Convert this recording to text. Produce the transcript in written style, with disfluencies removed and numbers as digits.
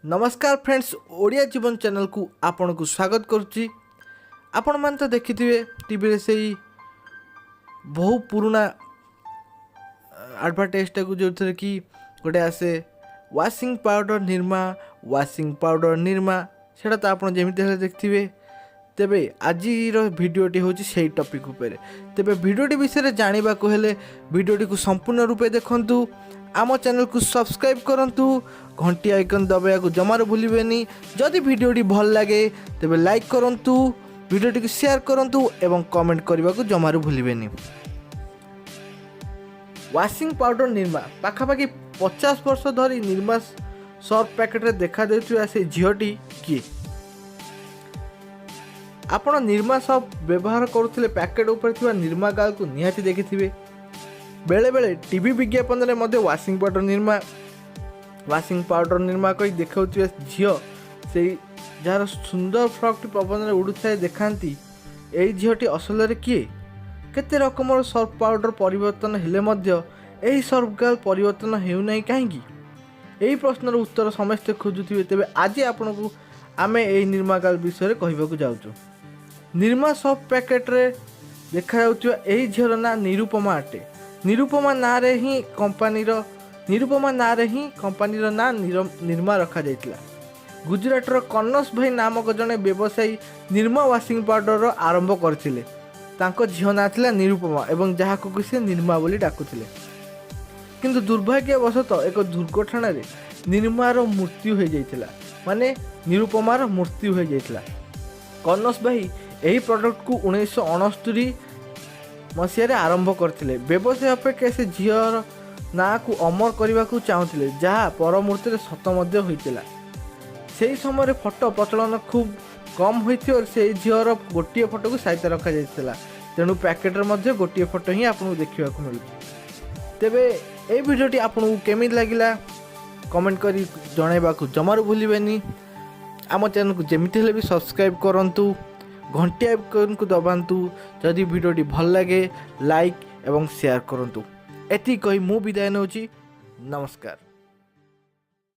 नमस्कार फ्रेंड्स, ओडिया जीवन चैनल को आपण को स्वागत करुच्ची। आपण मान तो देखिथिबे टीवी से बहु पुराना एडवर्टाइजटा को जो थे कि गोटे आसे वाशिंग पाउडर निर्मा सेटा तो आप जमीती देखिए। तेबे आज भिडियोटी हूँ से टॉपिक उपर। तेबे भिडियोटी विषय जानवा हेले भिडियोटी को संपूर्ण रूपे देखंतु, आम चैनल को सब्सक्राइब करंतु, घंटी आइकन दबाया को जमार भूलिबेनी। जदि भिडियोटी भल लगे तेबे लाइक करंतु, भिडियोटी को शेयर करंतु एवं कमेंट करने को जमार भूलिबेनी। वाशिंग पाउडर निर्मा पाखापाखि 50 वर्ष धरी निर्मा सर्फ पैकेट रे देखा देउथुआ से झीटी किए। आपण निर्मा सर्फ व्यवहार करुथिले पैकेट ऊपर थिबा निर्मा गाल को निहाती देखिथिबे। बेले बेले टीवी विज्ञापन रे मध्ये वाशिंग पाउडर निर्मा कही देखाउथुआ झियो से जार सुंदर फ्रॉक पवन रे उड़ुथाय देखांती। एई झियोटी असल रे किए? केते रकमर सर्फ पाउडर परिवर्तन हेले मध्य एही सर्फ गाल परिवर्तन हेउ नै काहेकि? एही प्रश्नर उत्तर समस्त खोजुथिबे। तेबे आज आपनको आमे एही निर्मा गाल विषय कहबाकू जाउछु। निर्मा सर्फ पैकेट रे देखा जाउथुआ एही झियोर ना निरुपमा अटे। निरुपमा ना रे ही कंपनीर ना निर्मा रखा जाइतिला। गुजराटर कन्नस भाई नामक जने व्यवसायी निर्मा वाशिंग पाउडर आरंभ करथिले। तांको झियो ना थिला निरुपमा एवं जहाको से निर्मा बोली डाकुथिले। किंतु दुर्भाग्यवशतः एक दुर्घटना रे निर्मार मृत्यु हो जाइतिला, माने निरुपमार मृत्यु हो जाइतिला। कन्नस भाई एही प्रोडक्ट को 1969 मसीह आरंभ करथिले। व्यवसाय अपेक्षा से झीर ना को अमर करने को चाहूले, जहाँ परमुहूर्त सत होता। से समय फोटो प्रचलन खूब कम होती और से झीर गोटे फोटो को सहित रखा जाइतिला। तेणु पैकेट रे गोटे फोटो ही आपको देखा मिलूँ। तेबे ये वीडियोटी आपको केमी लगिला कमेंट करी जनइबा को जमार भूलिबेनी। आम चैनल को जमीती हेले भी सब्सक्राइब करंतु, घंटी आइकन को दबांतु। जदि वीडियोटी भल लगे लाइक एवं शेयर करंतु। एति कही मु विदाय नौची। नमस्कार।